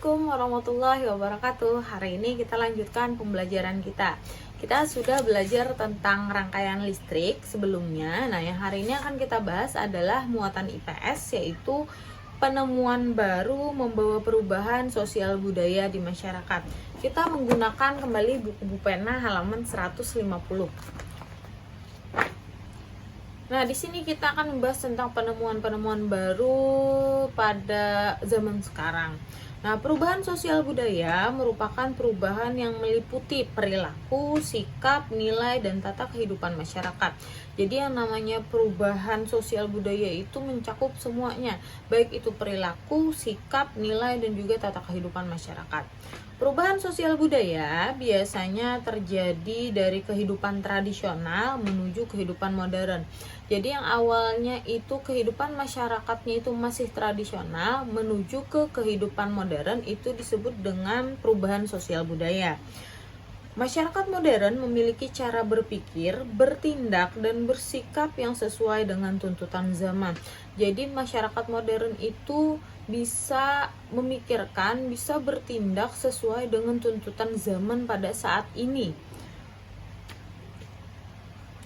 Assalamualaikum warahmatullahi wabarakatuh. Hari ini kita lanjutkan pembelajaran kita. Kita sudah belajar tentang rangkaian listrik sebelumnya. Nah, yang hari ini akan kita bahas adalah muatan IPS, yaitu penemuan baru membawa perubahan sosial budaya di masyarakat. Kita menggunakan kembali buku pena halaman 150. Nah, di sini kita akan membahas tentang penemuan-penemuan baru pada zaman sekarang. Nah, perubahan sosial budaya merupakan perubahan yang meliputi perilaku, sikap, nilai, dan tata kehidupan masyarakat. Jadi yang namanya perubahan sosial budaya itu mencakup semuanya, baik itu perilaku, sikap, nilai, dan juga tata kehidupan masyarakat. Perubahan sosial budaya biasanya terjadi dari kehidupan tradisional menuju kehidupan modern. Jadi yang awalnya itu kehidupan masyarakatnya itu masih tradisional menuju ke kehidupan modern, itu disebut dengan perubahan sosial budaya. Masyarakat modern memiliki cara berpikir, bertindak, dan bersikap yang sesuai dengan tuntutan zaman. Jadi masyarakat modern itu bisa memikirkan, bisa bertindak sesuai dengan tuntutan zaman pada saat ini.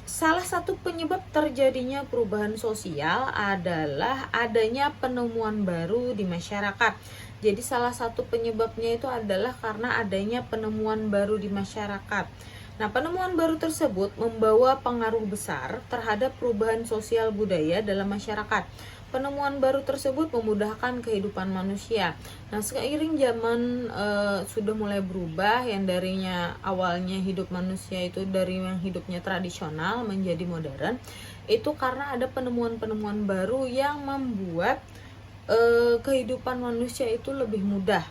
Salah satu penyebab terjadinya perubahan sosial adalah adanya penemuan baru di masyarakat. Jadi salah satu penyebabnya itu adalah karena adanya penemuan baru di masyarakat. Nah, penemuan baru tersebut membawa pengaruh besar terhadap perubahan sosial budaya dalam masyarakat. Penemuan baru tersebut memudahkan kehidupan manusia. Nah, seiring zaman sudah mulai berubah, yang darinya awalnya hidup manusia itu dari yang hidupnya tradisional menjadi modern, itu karena ada penemuan-penemuan baru yang membuat kehidupan manusia itu lebih mudah.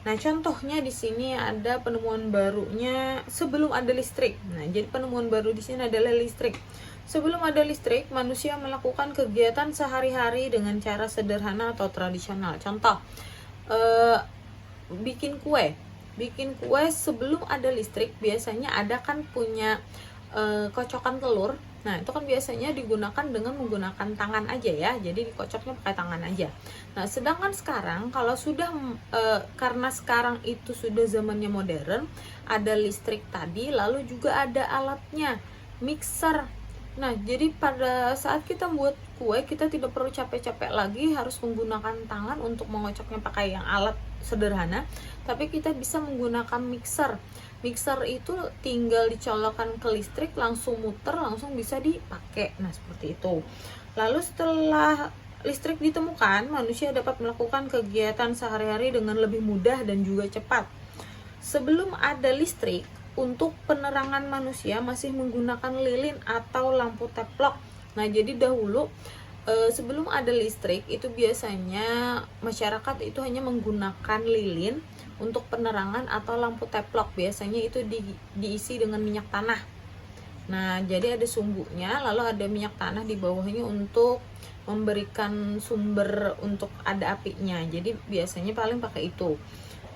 Nah, contohnya di sini ada penemuan barunya sebelum ada listrik. Nah, jadi penemuan baru di sini adalah listrik. Sebelum ada listrik, manusia melakukan kegiatan sehari-hari dengan cara sederhana atau tradisional. Contoh, bikin kue. Bikin kue sebelum ada listrik biasanya ada kan punya kocokan telur. Nah, itu kan biasanya digunakan dengan menggunakan tangan aja ya. Jadi dikocoknya pakai tangan aja. Nah, sedangkan sekarang kalau sudah karena sekarang itu sudah zamannya modern, ada listrik tadi, lalu juga ada alatnya, mixer. Nah, jadi pada saat kita buat kue, kita tidak perlu capek-capek lagi harus menggunakan tangan untuk mengocoknya pakai yang alat sederhana, tapi kita bisa menggunakan mixer. Mixer itu tinggal dicolokkan ke listrik, langsung muter, langsung bisa dipakai. Nah, seperti itu. Lalu setelah listrik ditemukan, manusia dapat melakukan kegiatan sehari-hari dengan lebih mudah dan juga cepat. Sebelum ada listrik, untuk penerangan manusia masih menggunakan lilin atau lampu teplok. Nah, jadi dahulu sebelum ada listrik itu biasanya masyarakat itu hanya menggunakan lilin untuk penerangan atau lampu teplok. Biasanya itu diisi dengan minyak tanah. Nah, jadi ada sumbunya, lalu ada minyak tanah di bawahnya untuk memberikan sumber untuk ada apinya. Jadi biasanya paling pakai itu.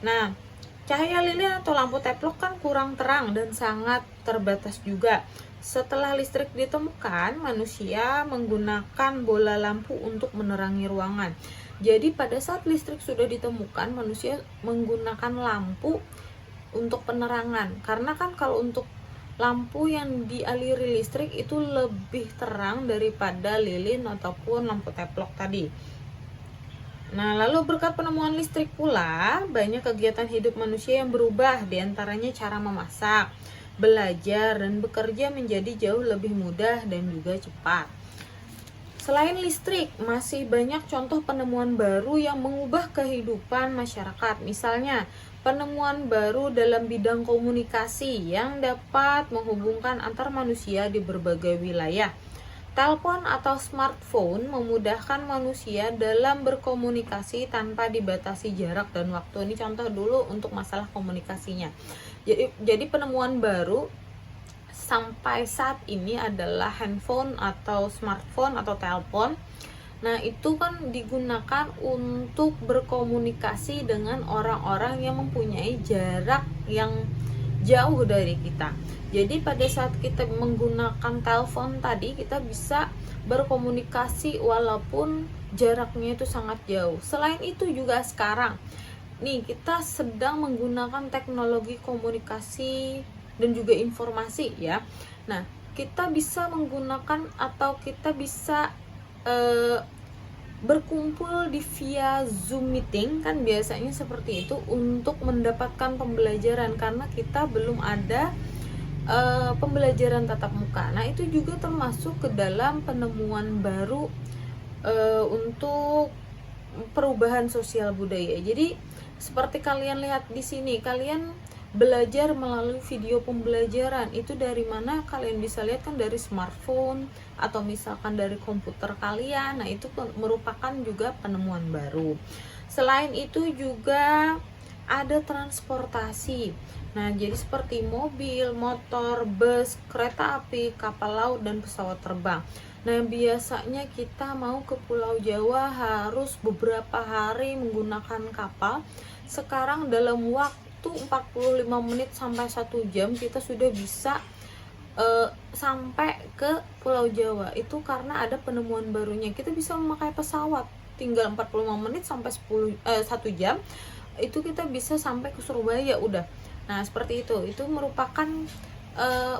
Nah, cahaya lilin atau lampu teplok kan kurang terang dan sangat terbatas juga. Setelah listrik ditemukan, manusia menggunakan bola lampu untuk menerangi ruangan. Jadi pada saat listrik sudah ditemukan, manusia menggunakan lampu untuk penerangan. Karena kan kalau untuk lampu yang dialiri listrik itu lebih terang daripada lilin ataupun lampu teplok tadi. Nah, lalu berkat penemuan listrik pula, banyak kegiatan hidup manusia yang berubah, diantaranya cara memasak, belajar, dan bekerja menjadi jauh lebih mudah dan juga cepat. Selain listrik, masih banyak contoh penemuan baru yang mengubah kehidupan masyarakat. Misalnya, penemuan baru dalam bidang komunikasi yang dapat menghubungkan antar manusia di berbagai wilayah. Telepon atau smartphone memudahkan manusia dalam berkomunikasi tanpa dibatasi jarak dan waktu. Ini contoh dulu untuk masalah komunikasinya. Jadi penemuan baru sampai saat ini adalah handphone atau smartphone atau telepon. Nah, itu kan digunakan untuk berkomunikasi dengan orang-orang yang mempunyai jarak yang jauh dari kita. Jadi pada saat kita menggunakan telepon tadi, kita bisa berkomunikasi walaupun jaraknya itu sangat jauh. Selain itu juga sekarang nih kita sedang menggunakan teknologi komunikasi dan juga informasi ya. Nah, kita bisa menggunakan atau kita bisa berkumpul di via Zoom meeting, kan biasanya seperti itu, untuk mendapatkan pembelajaran karena kita belum ada pembelajaran tatap muka. Nah, itu juga termasuk ke dalam penemuan baru untuk perubahan sosial budaya. Jadi seperti kalian lihat di sini, kalian belajar melalui video pembelajaran. Itu dari mana kalian bisa lihat kan, dari smartphone atau misalkan dari komputer kalian. Nah, itu merupakan juga penemuan baru. Selain itu juga ada transportasi. Nah, jadi seperti mobil, motor, bus, kereta api, kapal laut, dan pesawat terbang. Nah, biasanya kita mau ke Pulau Jawa harus beberapa hari menggunakan kapal. Sekarang dalam waktu 45 menit sampai 1 jam kita sudah bisa sampai ke Pulau Jawa. Itu karena ada penemuan barunya. Kita bisa memakai pesawat, tinggal 45 menit sampai 1 jam itu kita bisa sampai ke Surabaya udah. Nah, seperti itu. Itu merupakan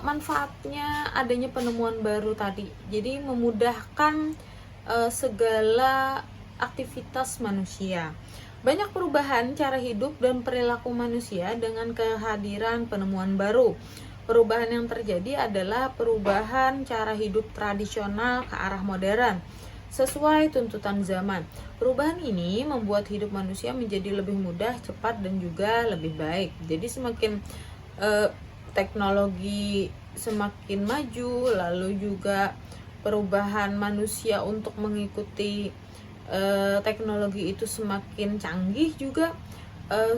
manfaatnya adanya penemuan baru tadi. Jadi memudahkan segala aktivitas manusia. Banyak perubahan cara hidup dan perilaku manusia dengan kehadiran penemuan baru. Perubahan yang terjadi adalah perubahan cara hidup tradisional ke arah modern sesuai tuntutan zaman. Perubahan ini membuat hidup manusia menjadi lebih mudah, cepat, dan juga lebih baik. Jadi semakin teknologi semakin maju, lalu juga perubahan manusia untuk mengikuti teknologi itu semakin canggih juga,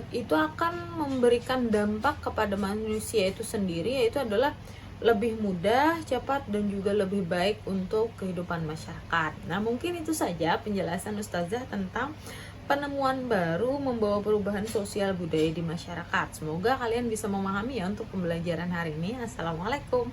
itu akan memberikan dampak kepada manusia itu sendiri, yaitu adalah lebih mudah, cepat, dan juga lebih baik untuk kehidupan masyarakat. Nah, mungkin itu saja penjelasan Ustazah tentang penemuan baru membawa perubahan sosial budaya di masyarakat. Semoga kalian bisa memahami ya untuk pembelajaran hari ini. Assalamualaikum.